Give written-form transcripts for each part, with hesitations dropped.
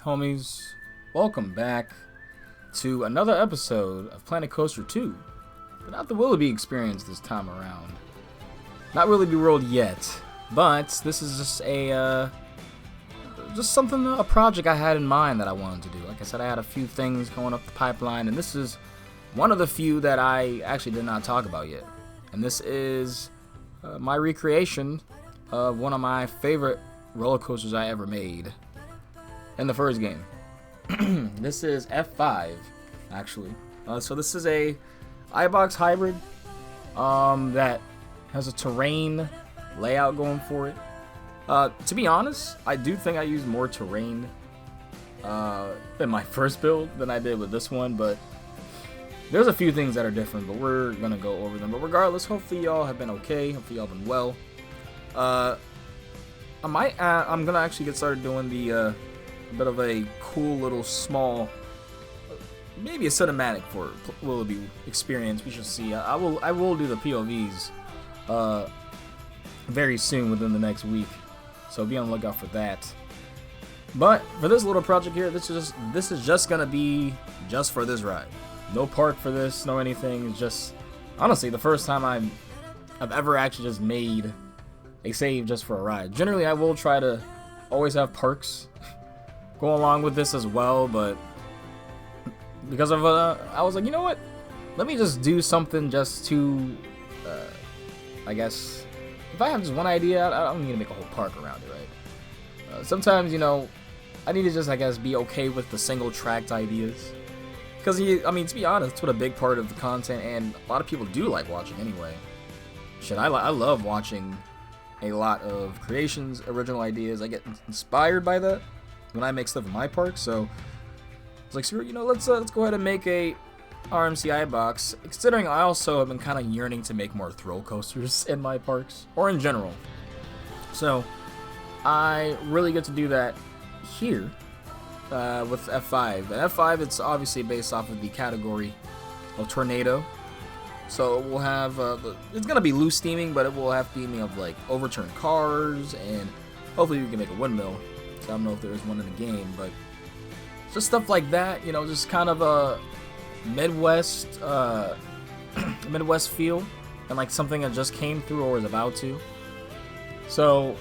Homies, welcome back to another episode of Planet Coaster 2, but not the Willoughby experience this time around. Not Willoughby World yet, but this is just a project I had in mind that I wanted to do. Like I said, I had a few things going up the pipeline, and this is one of the few that I actually did not talk about yet. And this is my recreation of one of my favorite roller coasters I ever made in the first game. This is F5, actually. So this is a iBox hybrid that has a terrain layout going for it. To be honest, I do think I used more terrain in my first build than I did with this one, but there's a few things that are different, but we're gonna go over them. But regardless, hopefully y'all have been okay. Hopefully y'all been well. I'm gonna actually get started doing the bit of a cool little small, maybe a cinematic for Willoughby experience. We shall see. I will do the POVs very soon, within the next week, so be on the lookout for that. But for this little project here, this is just gonna be just for this ride. No park for this, no anything. It's just honestly the first time I've ever actually just made a save just for a ride. Generally, I will try to always have parks go along with this as well, but because of I was like, you know what? Let me just do something just to, I guess, if I have just one idea, I don't need to make a whole park around it, right? Sometimes, you know, I need to just, I guess, be okay with the single tracked ideas. Because, I mean, to be honest, it's what a big part of the content, and a lot of people do like watching anyway. Shit, I love watching a lot of creations, original ideas. I get inspired by that when I make stuff in my park, so it's like, you know, let's go ahead and make a RMC iBox, considering I also have been kind of yearning to make more thrill coasters in my parks, or in general. So I really get to do that here with F5. And F5, it's obviously based off of the category of tornado. So we'll have, it's going to be loose theming, but it will have theming of like overturned cars, and hopefully we can make a windmill. So I don't know if there is one in the game, but just stuff like that, you know, just kind of a Midwest feel, and like something that just came through or is about to. So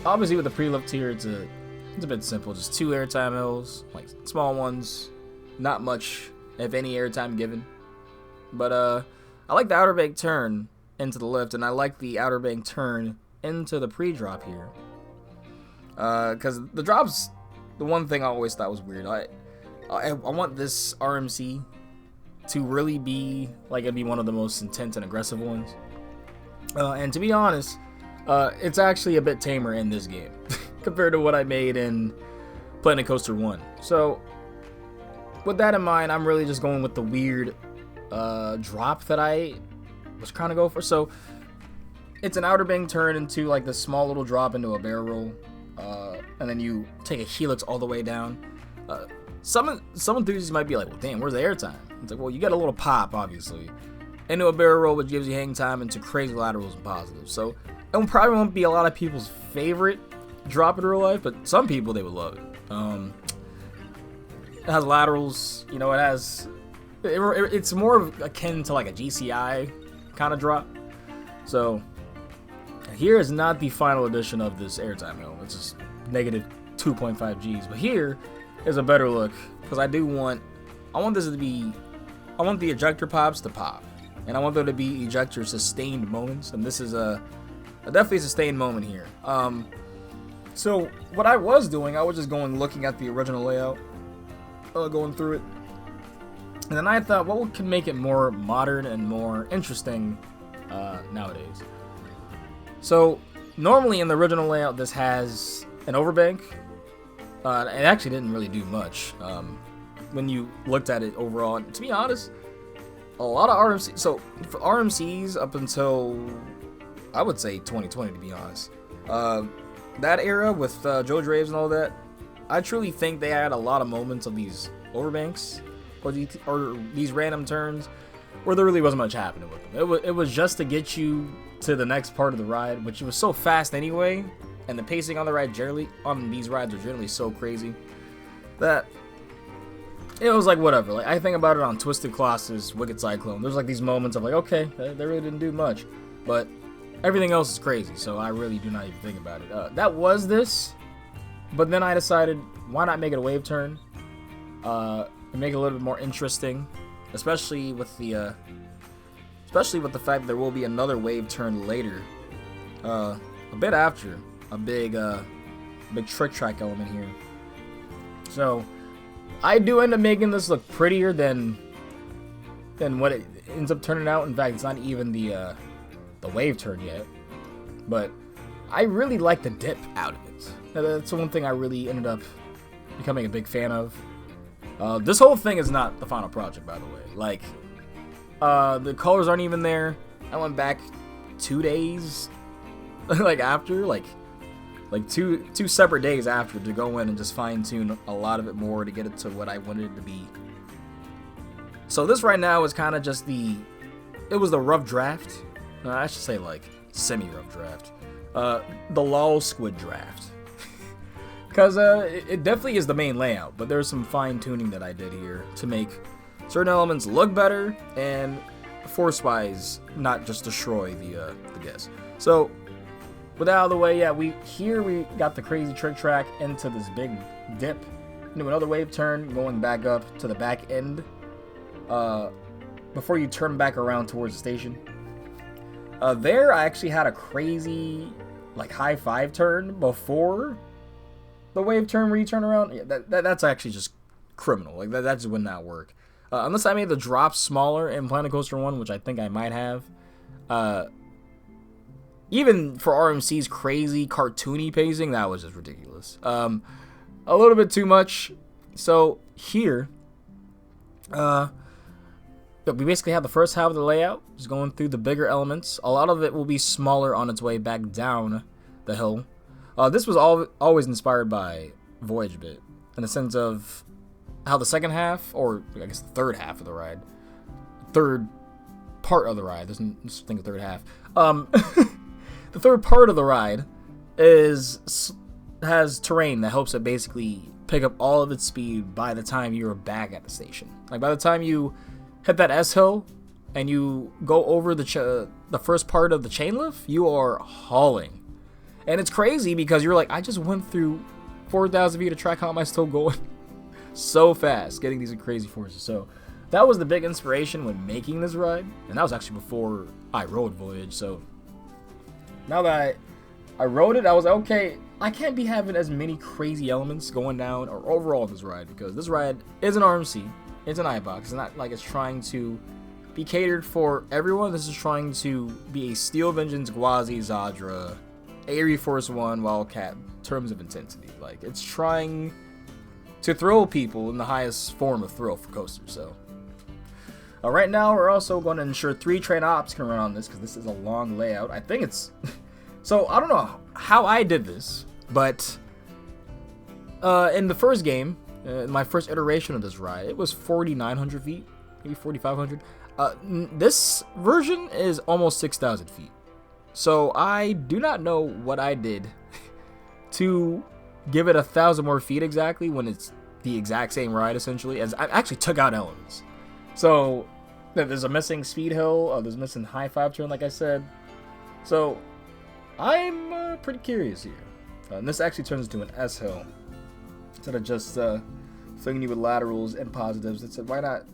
obviously with the pre-lift here, it's a bit simple, just 2 airtime hills, like small ones, not much, if any, airtime given. But I like the outer bank turn into the lift, and I like the outer bank turn into the pre-drop here. Because the drops, the one thing I always thought was weird. I want this RMC to really be like it'd be one of the most intense and aggressive ones. And to be honest, it's actually a bit tamer in this game compared to what I made in Planet Coaster 1. So with that in mind, I'm really just going with the weird drop that I was trying to go for. So it's an outer bank turn into like this small little drop into a barrel roll. And then you take a helix all the way down. Some enthusiasts might be like, well, damn, where's the airtime? It's like, well, you get a little pop, obviously, into a barrel roll, which gives you hang time into crazy laterals and positives. So it probably won't be a lot of people's favorite drop in real life, but some people, they would love it. It has laterals, you know, it's more akin to like a GCI kind of drop. So here is not the final edition of this airtime hill. It's just negative 2.5 Gs. But here is a better look, because I want this to be, I want the ejector pops to pop, and I want there to be ejector sustained moments, and this is a definitely sustained moment here. So what I was doing, I was just looking at the original layout, going through it, and then I thought, what can make it more modern and more interesting nowadays? So normally in the original layout, this has an overbank. It actually didn't really do much when you looked at it overall. And to be honest, a lot of RMC. So for RMCs up until I would say 2020, to be honest, that era with Joe Draves and all that, I truly think they had a lot of moments of these overbanks or these random turns where there really wasn't much happening with them. It was just to get you to the next part of the ride, which was so fast anyway, and the pacing on the ride generally on these rides are generally so crazy that it was like whatever. Like I think about it on Twisted Colossus, Wicked Cyclone. There's like these moments of like, okay, they really didn't do much, but everything else is crazy. So I really do not even think about it. That was this, but then I decided why not make it a wave turn, and make it a little bit more interesting, especially with the fact that there will be another wave turn later, a bit after a big trick track element here. So I do end up making this look prettier than what it ends up turning out. In fact, it's not even the wave turn yet, but I really like the dip out of it. That's the one thing I really ended up becoming a big fan of. This whole thing is not the final project, by the way. Like, the colors aren't even there. I went back 2 days, like after, like two separate days after, to go in and just fine tune a lot of it more to get it to what I wanted it to be. So this right now is kind of just it was the rough draft. I should say like semi-rough draft. The lol squid draft. Because it definitely is the main layout, but there's some fine tuning that I did here to make certain elements look better and force-wise not just destroy the guess. So with that out of the way, yeah, we got the crazy trick track into this big dip, into another wave turn, going back up to the back end before you turn back around towards the station. There I actually had a crazy like high five turn before the wave turn where you turn around. Yeah, that's actually just criminal. Like that just would not work. Unless I made the drop smaller in Planet Coaster 1, which I think I might have. Even for RMC's crazy cartoony pacing, that was just ridiculous. A little bit too much. So here, we basically have the first half of the layout, just going through the bigger elements. A lot of it will be smaller on its way back down the hill. This was always inspired by Voyage a bit, in the sense of how the second half, or I guess the third half of the ride, third part of the ride, there's think of third half, the third part of the ride has terrain that helps it basically pick up all of its speed by the time you're back at the station. Like by the time you hit that S hill and you go over the first part of the chain lift, you are hauling. And it's crazy because you're like, I just went through 4,000 feet of track. How am I still going so fast, getting these crazy forces? So that was the big inspiration when making this ride, and that was actually before I rode Voyage. So now that I rode it, I was like, okay, I can't be having as many crazy elements going down or overall in this ride, because this ride is an RMC, it's an iBox. It's not like it's trying to be catered for everyone. This is trying to be a Steel Vengeance, Gwazi, Zadra, Aerie Force 1, Wildcat terms of intensity. Like, it's trying to throw people in the highest form of thrill for coasters. So right now we're also going to ensure 3 train ops can run on this, because this is a long layout. I think it's so I don't know how I did this, but in the first game, my first iteration of this ride, it was 4,900 feet, maybe 4,500. This version is almost 6,000 feet. So I do not know what I did to give it 1,000 more feet exactly when it's the exact same ride essentially, as I actually took out elements. So there's a missing speed hill, there's a missing high five turn like I said. So I'm pretty curious here. And this actually turns into an S hill instead of just flinging you with laterals and positives. It said, why not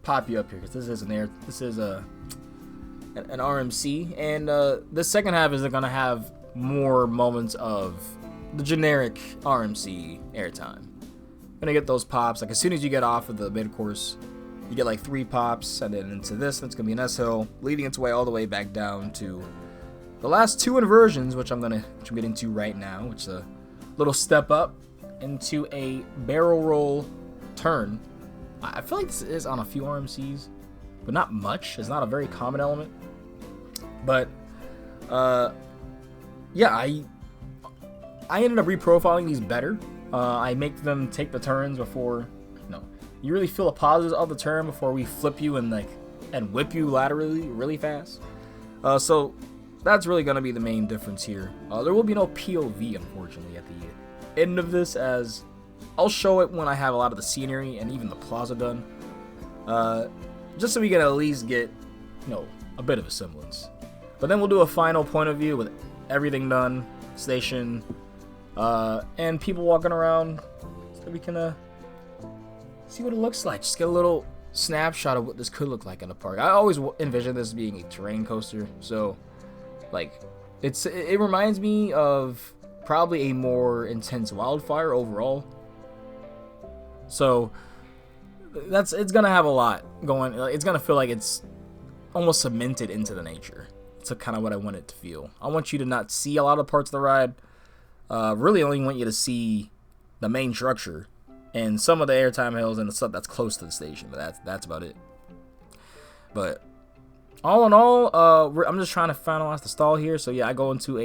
pop you up here, because this is an RMC, and this second half is going to have more moments of the generic RMC airtime. Gonna get those pops like as soon as you get off of the mid course. You get like 3 pops, and then into this, and it's gonna be an S hill, leading its way all the way back down to the last 2 inversions, which I'm getting to right now, which is a little step up into a barrel roll turn. I feel like this is on a few RMCs, but not much. It's not a very common element. But yeah, I ended up reprofiling these better. I make them take the turns before, you really feel the positives of the turn before we flip you and whip you laterally really fast. So that's really going to be the main difference here. There will be no POV, unfortunately, at the end of this, as I'll show it when I have a lot of the scenery and even the plaza done. Just so we can at least get, you know, a bit of a semblance. But then we'll do a final point of view with everything done, station, and people walking around, so we can see what it looks like. Just get a little snapshot of what this could look like in a park. I always envision this being a terrain coaster, so like it reminds me of probably a more intense wildfire overall. So it's gonna have a lot going. It's gonna feel like it's almost cemented into the nature. It's kind of what I want it to feel. I want you to not see a lot of parts of the ride. Really only want you to see the main structure and some of the airtime hills and the stuff that's close to the station, but that's about it. But all in all, I'm just trying to finalize the stall here. So yeah, I go into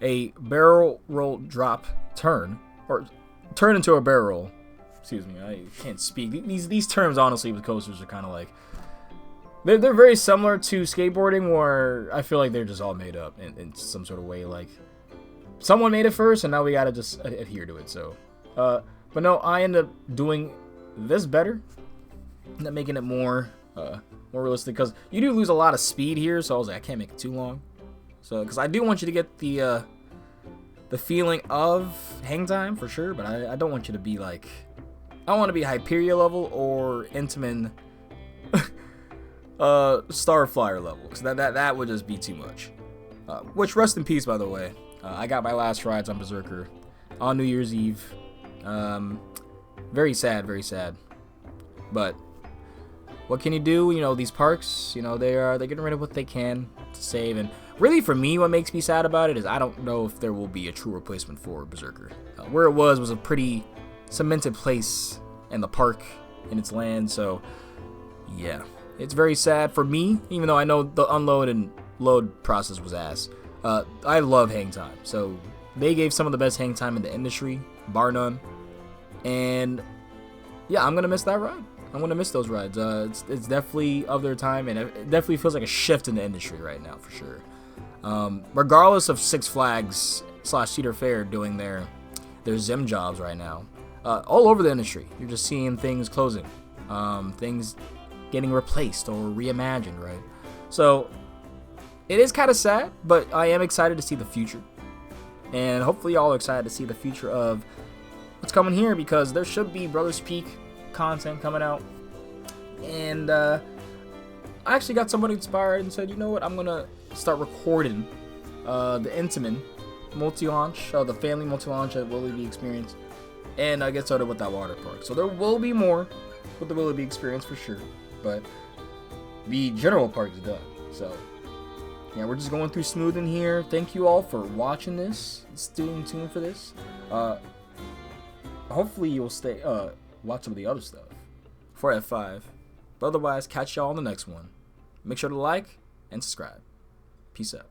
a barrel roll drop turn, or turn into a barrel roll. Excuse me, I can't speak. These terms, honestly, with coasters are kind of like, they're very similar to skateboarding, where I feel like they're just all made up in some sort of way. Like, someone made it first, and now we gotta just adhere to it. So, but no, I end up doing this better, end up making it more realistic, because you do lose a lot of speed here. So I was like, I can't make it too long. So, because I do want you to get the feeling of hang time for sure, but I don't want you to be like, I don't want to be Hyperia level or Intamin Starflyer level, because that would just be too much. Which, rest in peace, by the way. I got my last rides on Berserker on New Year's Eve. Very sad, very sad. But what can you do? You know, these parks, you know, they're getting rid of what they can to save. And really, for me, what makes me sad about it is I don't know if there will be a true replacement for Berserker. Where it was a pretty cemented place in the park, in its land. So yeah, it's very sad for me, even though I know the unload and load process was ass. I love hang time, so they gave some of the best hang time in the industry, bar none. And yeah, I'm gonna miss that ride. I'm gonna miss those rides. It's definitely of their time, and it definitely feels like a shift in the industry right now for sure. Regardless of Six Flags / Cedar Fair doing their Zim jobs right now, all over the industry, you're just seeing things closing, things getting replaced or reimagined, right? So it is kind of sad, but I am excited to see the future, and hopefully y'all are excited to see the future of what's coming here, because there should be Brothers Peak content coming out. And I actually got somebody inspired and said, you know what, I'm gonna start recording the Intamin multi-launch, the family multi-launch at Willoughby Experience, and I get started with that water park. So there will be more with the Willoughby Experience for sure, but the general park is done. So yeah, we're just going through smoothing here. Thank you all for watching this, staying tuned for this. Hopefully you'll stay watch some of the other stuff for F5. But otherwise, catch y'all on the next one. Make sure to like and subscribe. Peace out.